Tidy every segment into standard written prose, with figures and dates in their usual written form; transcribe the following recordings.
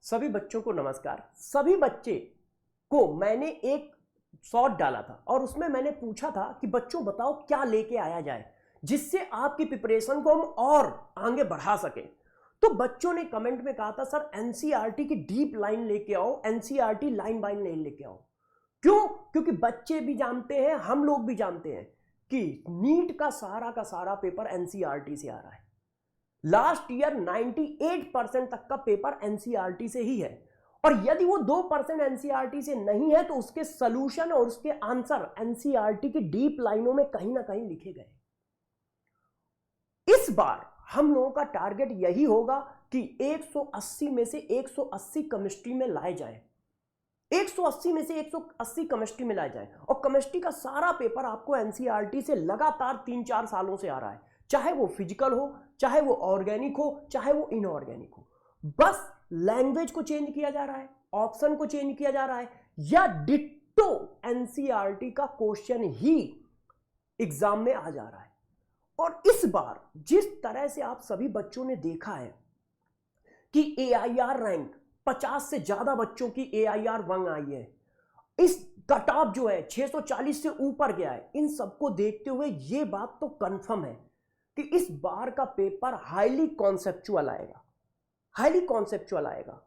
सभी बच्चों को नमस्कार। सभी बच्चे को मैंने एक शॉट डाला था और उसमें मैंने पूछा था कि बच्चों बताओ क्या लेके आया जाए जिससे आपकी प्रिपरेशन को हम और आगे बढ़ा सकें। तो बच्चों ने कमेंट में कहा था सर एनसीईआरटी की डीप लाइन लेके आओ, एनसीईआरटी लाइन बाय लाइन लेके आओ। क्यों? क्योंकि बच्चे भी जानते हैं, हम लोग भी जानते हैं कि नीट का सारा पेपर एनसीईआरटी से आ रहा है। लास्ट ईयर 98% तक का पेपर एनसीईआरटी से ही है और यदि वो 2% एनसीईआरटी से नहीं है तो उसके सॉल्यूशन और उसके आंसर एनसीईआरटी की डीप लाइनों में कहीं ना कहीं लिखे गए। इस बार हम लोगों का टारगेट यही होगा कि 180 में से 180 केमिस्ट्री में लाए जाए, 180 में से 180 केमिस्ट्री में लाए जाए। और केमिस्ट्री का सारा पेपर आपको एनसीईआरटी से लगातार 3-4 सालों से आ रहा है, चाहे वो फिजिकल हो, चाहे वो ऑर्गेनिक हो, चाहे वो इनऑर्गेनिक हो। बस लैंग्वेज को चेंज किया जा रहा है, ऑप्शन को चेंज किया जा रहा है, या डिट्टो एनसीईआरटी का क्वेश्चन ही एग्जाम में आ जा रहा है। और इस बार जिस तरह से आप सभी बच्चों ने देखा है कि एआईआर रैंक 50 से ज्यादा बच्चों की एआईआर 1 आई है, इस कट ऑफ जो है 640 से ऊपर गया है, इन सबको देखते हुए यह बात तो कंफर्म है कि इस बार का पेपर हाईली कॉन्सेप्चुअल आएगा, हाईली कॉन्सेप्चुअल आएगा।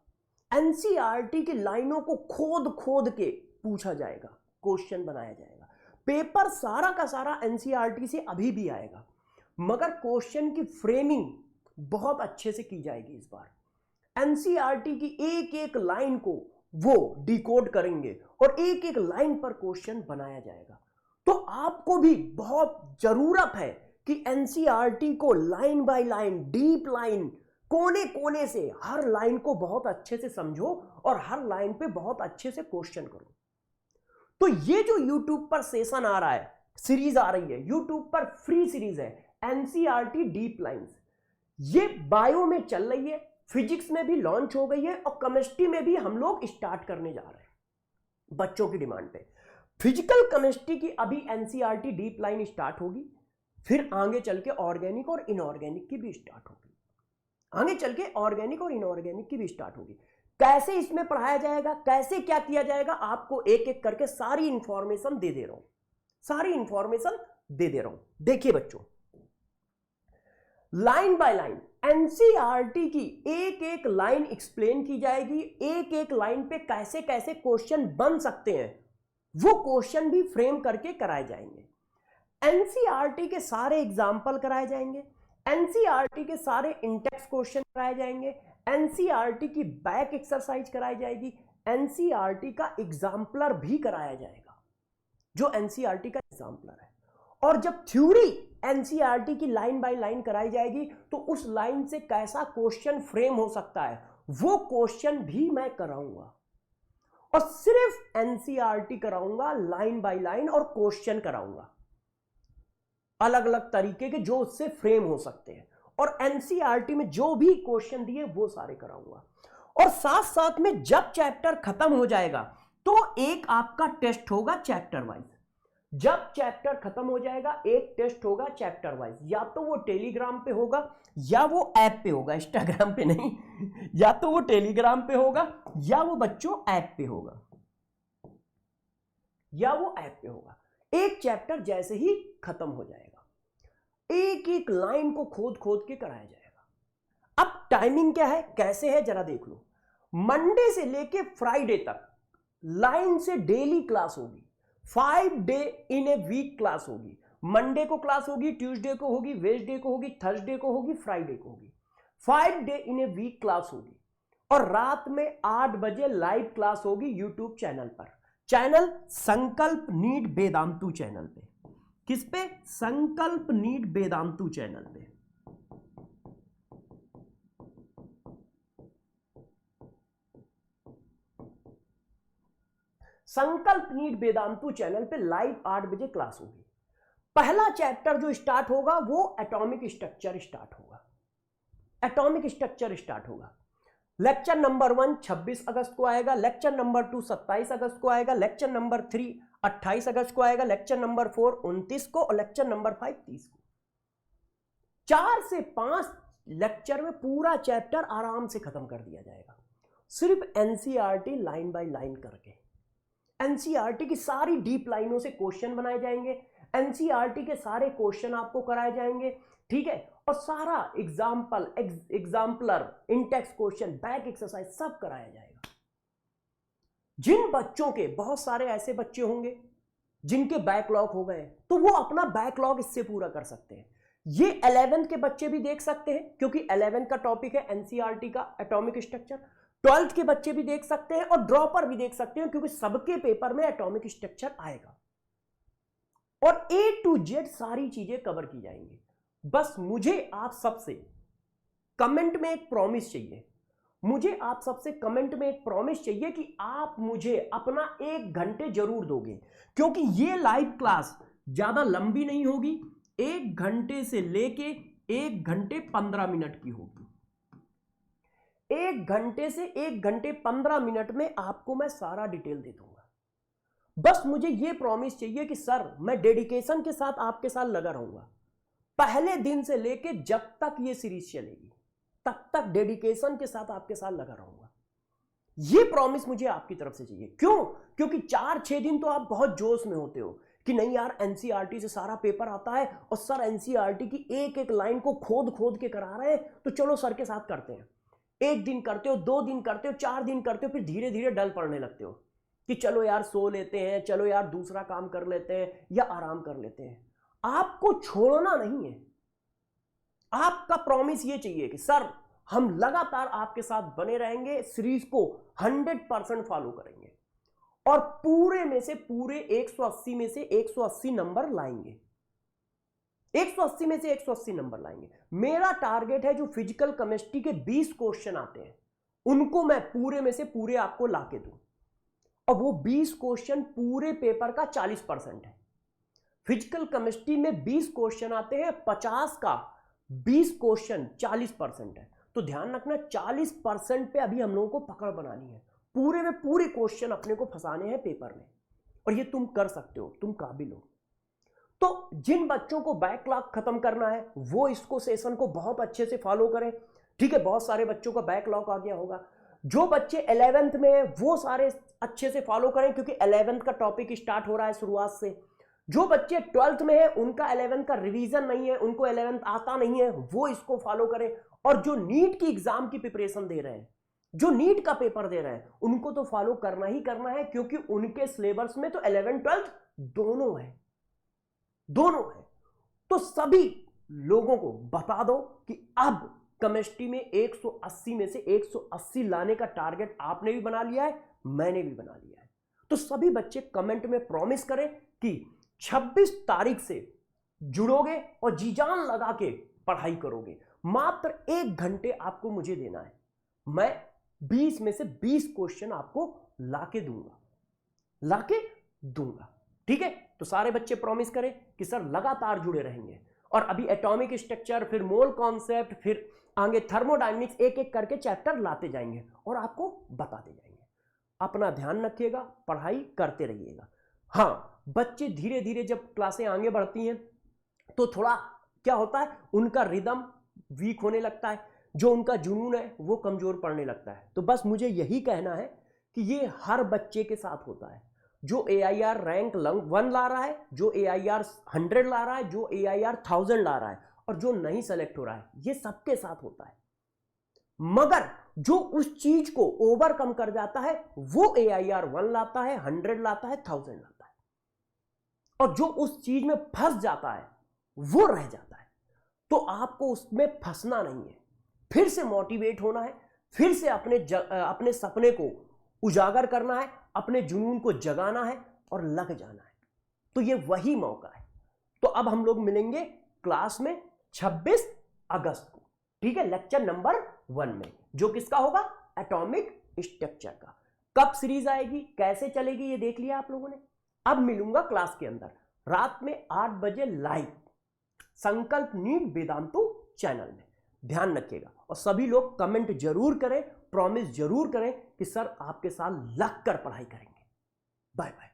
एनसीईआरटी की लाइनों को खोद खोद के पूछा जाएगा, क्वेश्चन बनाया जाएगा। पेपर सारा का सारा एनसीईआरटी से अभी भी आएगा, मगर क्वेश्चन की फ्रेमिंग बहुत अच्छे से की जाएगी। इस बार एनसीईआरटी की एक एक लाइन को वो डिकोड करेंगे और एक एक लाइन पर क्वेश्चन बनाया जाएगा। तो आपको भी बहुत जरूरत है कि एनसीईआरटी को line by line, deep line, कोने कोने से हर लाइन को बहुत अच्छे से समझो और हर लाइन पे बहुत अच्छे से क्वेश्चन करो। तो ये जो YouTube पर सेशन आ रहा है, सीरीज आ रही है, YouTube पर फ्री सीरीज है एनसीईआरटी डीप लाइंस, ये बायो में चल रही है, फिजिक्स में भी लॉन्च हो गई है और केमिस्ट्री में भी हम लोग स्टार्ट करने जा रहे हैं बच्चों की डिमांड पे। फिजिकल केमिस्ट्री की अभी एनसीईआरटी डीप लाइन स्टार्ट होगी, फिर आगे चल के ऑर्गेनिक और इनऑर्गेनिक की भी स्टार्ट होगी, आगे चल के ऑर्गेनिक और इनऑर्गेनिक की भी स्टार्ट होगी। कैसे इसमें पढ़ाया जाएगा, कैसे क्या किया जाएगा, आपको एक एक करके सारी इंफॉर्मेशन दे दे रहा हूं, सारी इंफॉर्मेशन दे दे रहा हूं। देखिए बच्चों, लाइन बाय लाइन एनसीईआरटी की एक एक लाइन एक्सप्लेन की जाएगी, एक एक लाइन पे कैसे कैसे क्वेश्चन बन सकते हैं वो क्वेश्चन भी फ्रेम करके कराए जाएंगे। एनसीईआरटी के सारे एग्जाम्पल कराए जाएंगे, एनसीईआरटी के सारे इंटेक्स क्वेश्चन कराए जाएंगे, एनसीईआरटी की बैक एक्सरसाइज कराई जाएगी, एनसीईआरटी का एग्जाम्पलर भी कराया जाएगा जो एनसीईआरटी का एग्जाम्पलर है। और जब थ्योरी एनसीईआरटी की लाइन बाय लाइन कराई जाएगी तो उस लाइन से कैसा क्वेश्चन फ्रेम हो सकता है वो क्वेश्चन भी मैं कराऊंगा। और सिर्फ एनसीईआरटी कराऊंगा लाइन बाय लाइन और क्वेश्चन कराऊंगा अलग अलग तरीके के जो उससे फ्रेम हो सकते हैं, और एनसीईआरटी में जो भी क्वेश्चन दिए वो सारे कराऊंगा। और साथ साथ में जब चैप्टर खत्म हो जाएगा तो एक आपका टेस्ट होगा चैप्टर वाइज। जब चैप्टर खत्म हो जाएगा एक टेस्ट होगा चैप्टर वाइज, या तो वो टेलीग्राम पे होगा या वो ऐप पे होगा, इंस्टाग्राम पे नहीं, या तो वो टेलीग्राम पे होगा या वो बच्चों ऐप पे होगा, या वो ऐप पे होगा। एक चैप्टर जैसे ही खत्म हो जाएगा एक एक लाइन को खोद खोद के कराया जाएगा। अब टाइमिंग क्या है, कैसे है, जरा देख लो। मंडे से लेके फ्राइडे तक लाइन से डेली क्लास होगी, 5 day in a week class होगी। मंडे को क्लास होगी, ट्यूसडे को होगी, वेडनेसडे को होगी, थर्सडे को होगी, फ्राइडे को होगी। 5 day in a week class होगी और रात में 8 बजे लाइव क्लास होगी यूट्यूब चैनल पर, channel Sankalp NEET Vedantu channel पे। किस पे? संकल्प नीट वेदांतु चैनल पे। संकल्प नीट वेदांतु चैनल पे लाइव 8 बजे क्लास होगी। पहला चैप्टर जो स्टार्ट होगा वो एटॉमिक स्ट्रक्चर स्टार्ट होगा, एटॉमिक स्ट्रक्चर स्टार्ट होगा। लेक्चर नंबर 1 26 अगस्त को आएगा, लेक्चर नंबर 2 27 अगस्त को आएगा, लेक्चर नंबर 3 28 अगस्त को आएगा, लेक्चर नंबर 4 29 को और लेक्चर नंबर 5 30 को। 4 से 5 लेक्चर में पूरा चैप्टर आराम से खत्म कर दिया जाएगा। सिर्फ एनसीईआरटी लाइन बाय लाइन करके। एनसीईआरटी की सारी डीप लाइनों से क्वेश्चन बनाए जाएंगे, एनसीईआरटी के सारे क्वेश्चन आपको कराए जाएंगे, ठीक है, और सारा exemplar, Intex question, back exercise सब कराया जाएगा। जिन बच्चों के, बहुत सारे ऐसे बच्चे होंगे जिनके बैकलॉग हो गए, तो वो अपना बैकलॉग इससे पूरा कर सकते हैं। ये 11th के बच्चे भी देख सकते हैं, क्योंकि 11th का टॉपिक है एनसीईआरटी का एटॉमिक स्ट्रक्चर। 12th के बच्चे भी देख सकते हैं और ड्रॉपर भी देख सकते हैं, क्योंकि सबके पेपर में एटॉमिक स्ट्रक्चर आएगा और A to Z सारी चीजें कवर की जाएंगी। बस मुझे आप सबसे कमेंट में एक प्रॉमिस चाहिए, मुझे आप सबसे कमेंट में एक प्रॉमिस चाहिए कि आप मुझे अपना 1 घंटे जरूर दोगे, क्योंकि ये लाइव क्लास ज्यादा लंबी नहीं होगी, 1 घंटे से लेके 1 घंटे 15 मिनट की होगी। 1 घंटे से 1 घंटे 15 मिनट में आपको मैं सारा डिटेल दे दूंगा। बस मुझे ये प्रॉमिस चाहिए कि सर मैं डेडिकेशन के साथ आपके साथ लगा रहूंगा, पहले दिन से लेके जब तक ये सीरीज चलेगी तब तक डेडिकेशन के साथ आपके साथ लगा रहूंगा। ये प्रॉमिस मुझे आपकी तरफ से चाहिए। क्यों? क्योंकि 4-6 दिन तो आप बहुत जोश में होते हो कि नहीं यार एनसीईआरटी से सारा पेपर आता है और सर एनसीईआरटी की एक एक लाइन को खोद खोद के करा रहे हैं, तो चलो सर के साथ करते हैं। 1 दिन करते हो, 2 दिन करते हो, 4 दिन करते हो, फिर धीरे धीरे डल पड़ने लगते हो कि चलो यार सो लेते हैं, चलो यार दूसरा काम कर लेते हैं या आराम कर लेते हैं। आपको छोड़ना नहीं है, आपका प्रॉमिस ये चाहिए कि सर हम लगातार आपके साथ बने रहेंगे, सीरीज को 100% फॉलो करेंगे और पूरे में से पूरे 180 में से 180 नंबर लाएंगे। 180 में से 180 नंबर लाएंगे। मेरा टारगेट है जो फिजिकल केमिस्ट्री के 20 क्वेश्चन आते हैं उनको मैं पूरे में से पूरे आपको लाके दूं, और वो 20 क्वेश्चन पूरे पेपर का 40% है। फिजिकल केमिस्ट्री में 20 क्वेश्चन आते हैं, 50 का 20 क्वेश्चन 40% है। तो ध्यान रखना 40% पे अभी हम लोगों को पकड़ बनानी है, पूरे में पूरे क्वेश्चन अपने को फंसाने हैं पेपर में, और ये तुम कर सकते हो, तुम काबिल हो। तो जिन बच्चों को बैकलॉग खत्म करना है वो इसको सेशन को बहुत अच्छे से फॉलो करें, ठीक है। बहुत सारे बच्चों का बैकलॉग आ गया होगा। जो बच्चे 11th में है वो सारे अच्छे से फॉलो करें, क्योंकि 11th का टॉपिक स्टार्ट हो रहा है शुरुआत से। जो बच्चे 12th में है उनका 11th का रिवीजन नहीं है, उनको 11th आता नहीं है, वो इसको फॉलो करें। और जो नीट की एग्जाम की प्रिपरेशन दे रहे हैं, जो नीट का पेपर दे रहे हैं, उनको तो फॉलो करना ही करना है, क्योंकि उनके सिलेबस में तो 11th 12th दोनों है। तो सभी लोगों को बता दो कि अब केमिस्ट्री में 180 में से 180 लाने का टारगेट आपने भी बना लिया है, मैंने भी बना लिया है। तो सभी बच्चे कमेंट में प्रॉमिस करें कि 26 तारीख से जुड़ोगे और जी जान लगा के पढ़ाई करोगे। मात्र 1 घंटे आपको मुझे देना है, मैं 20 में से 20 क्वेश्चन आपको लाके दूंगा, ठीक है। तो सारे बच्चे प्रॉमिस करें कि सर लगातार जुड़े रहेंगे, और अभी एटॉमिक स्ट्रक्चर, फिर मोल कॉन्सेप्ट, फिर आगे थर्मोडायनेमिक्स, एक एक करके चैप्टर लाते जाएंगे और आपको बताते जाएंगे। अपना ध्यान रखिएगा, पढ़ाई करते रहिएगा। हाँ, बच्चे धीरे धीरे जब क्लासें आगे बढ़ती हैं तो थोड़ा क्या होता है, उनका रिदम वीक होने लगता है, जो उनका जुनून है वो कमजोर पड़ने लगता है। तो बस मुझे यही कहना है कि ये हर बच्चे के साथ होता है। जो AIR रैंक 1 ला रहा है, जो AIR 100 ला रहा है, जो AIR 1000 ला रहा है, और जो नहीं सेलेक्ट हो रहा है, ये सबके साथ होता है। मगर जो उस चीज को ओवरकम कर जाता है वो AIR 1 लाता है, 100 लाता है, 1000 लाता है, और जो उस चीज में फंस जाता है वो रह जाता है। तो आपको उसमें फंसना नहीं है, फिर से मोटिवेट होना है, फिर से अपने सपने को उजागर करना है, अपने जुनून को जगाना है और लग जाना है। तो ये वही मौका है। तो अब हम लोग मिलेंगे क्लास में 26 अगस्त को, ठीक है, लेक्चर नंबर 1 में, जो किसका होगा, एटॉमिक स्ट्रक्चर का। कब सीरीज आएगी, कैसे चलेगी, ये देख लिया आप लोगों ने। अब मिलूंगा क्लास के अंदर रात में 8 बजे लाइव संकल्प नीट वेदांतु चैनल में। ध्यान रखिएगा, और सभी लोग कमेंट जरूर करें, प्रॉमिस जरूर करें कि सर आपके साथ लग कर पढ़ाई करेंगे। Bye bye.